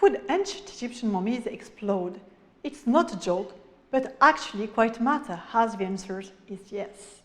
Could ancient Egyptian mummies explode? It's not a joke, but actually quite a matter, as the answer is yes.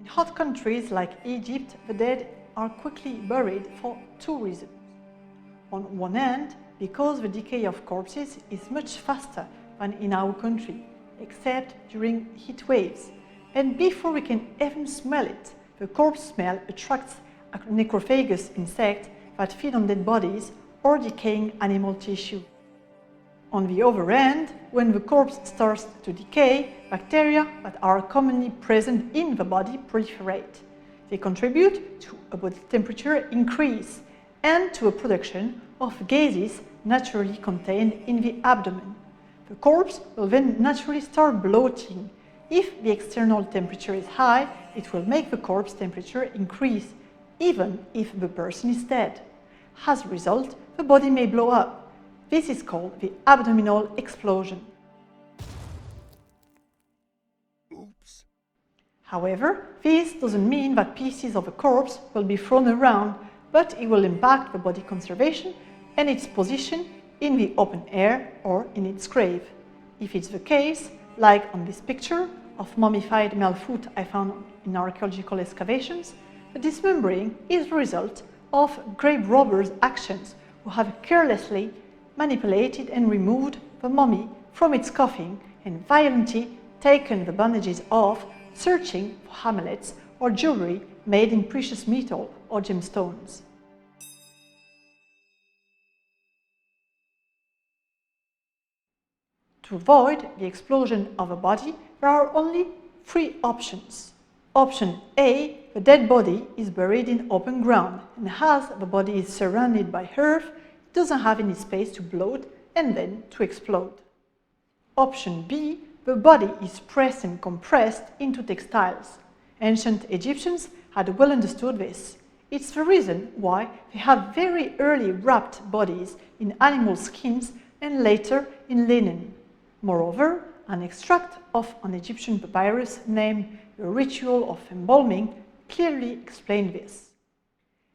In hot countries like Egypt, the dead are quickly buried for two reasons. On one hand, because the decay of corpses is much faster than in our country, except during heat waves, and before we can even smell it, the corpse smell attracts necrophagous insects that feed on dead bodies or decaying animal tissue. On the other hand, when the corpse starts to decay, bacteria that are commonly present in the body proliferate. They contribute to a body temperature increase and to a production of gases naturally contained in the abdomen. The corpse will then naturally start bloating. If the external temperature is high, it will make the corpse temperature increase, even if the person is dead. As a result, the body may blow up. This is called the abdominal explosion. Oops. However, this doesn't mean that pieces of a corpse will be thrown around, but it will impact the body conservation and its position in the open air or in its grave. If it's the case, like on this picture of mummified male foot I found in archaeological excavations, the dismembering is the result of grave robbers' actions who have carelessly manipulated and removed the mummy from its coffin and violently taken the bandages off, searching for amulets or jewelry made in precious metal or gemstones. To avoid the explosion of a body, there are only three options. Option A, the dead body is buried in open ground, and as the body is surrounded by earth, it doesn't have any space to bloat and then to explode. Option B, the body is pressed and compressed into textiles. Ancient Egyptians had well understood this. It's the reason why they have very early wrapped bodies in animal skins and later in linen. Moreover, an extract of an Egyptian papyrus named The Ritual of Embalming clearly explained this.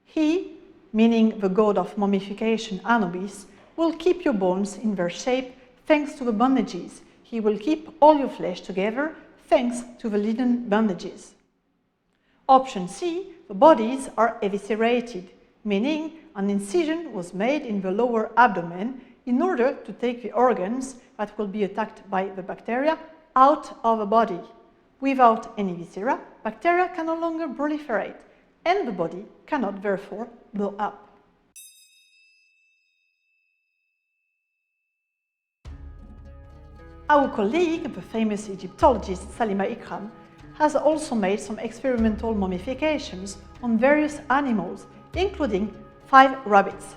He, meaning the god of mummification Anubis, will keep your bones in their shape thanks to the bandages. He will keep all your flesh together thanks to the linen bandages. Option C, the bodies are eviscerated, meaning an incision was made in the lower abdomen in order to take the organs that will be attacked by the bacteria out of the body. Without any viscera, bacteria can no longer proliferate, and the body cannot therefore blow up. Our colleague, the famous Egyptologist Salima Ikram, has also made some experimental mummifications on various animals, including 5 rabbits.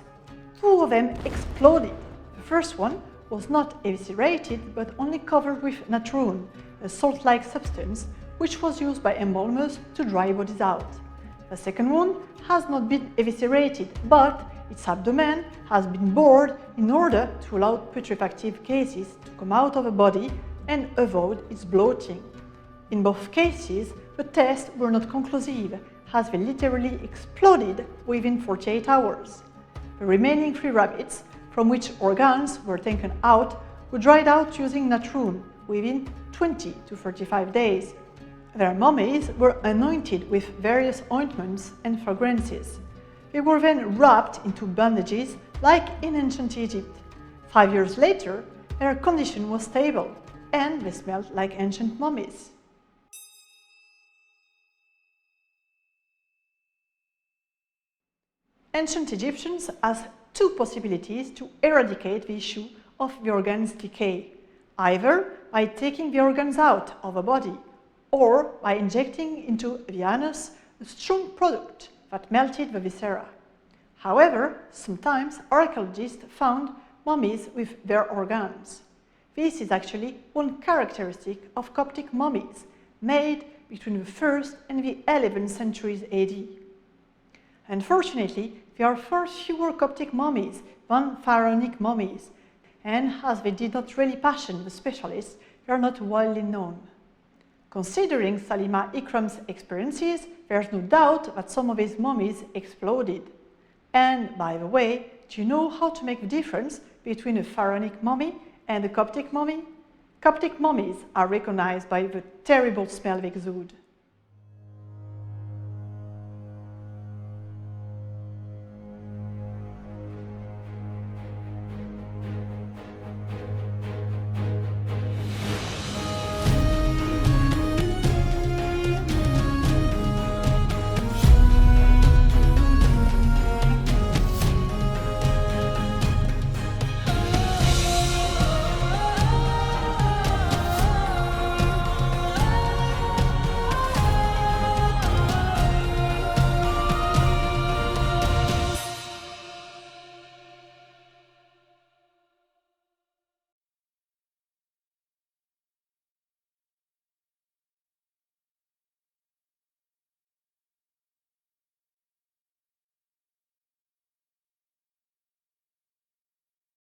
2 of them exploded. The first one was not eviscerated but only covered with natron, a salt-like substance which was used by embalmers to dry bodies out. The second one has not been eviscerated, but its abdomen has been bored in order to allow putrefactive gases to come out of the body and avoid its bloating. In both cases, the tests were not conclusive, as they literally exploded within 48 hours. The remaining 3 rabbits, from which organs were taken out, were dried out using natron within 20 to 35 days. Their mummies were anointed with various ointments and fragrances. They were then wrapped into bandages like in ancient Egypt. 5 years later, their condition was stable and they smelled like ancient mummies. Ancient Egyptians asked two possibilities to eradicate the issue of the organ's decay, either by taking the organs out of a body or by injecting into the anus a strong product that melted the viscera. However, sometimes archaeologists found mummies with their organs. This is actually one characteristic of Coptic mummies made between the 1st and the 11th centuries AD. Unfortunately, there are far fewer Coptic mummies than pharaonic mummies, and as they did not really passion the specialists, they are not widely known. Considering Salima Ikram's experiences, there is no doubt that some of his mummies exploded. And by the way, do you know how to make the difference between a pharaonic mummy and a Coptic mummy? Coptic mummies are recognized by the terrible smell they exude.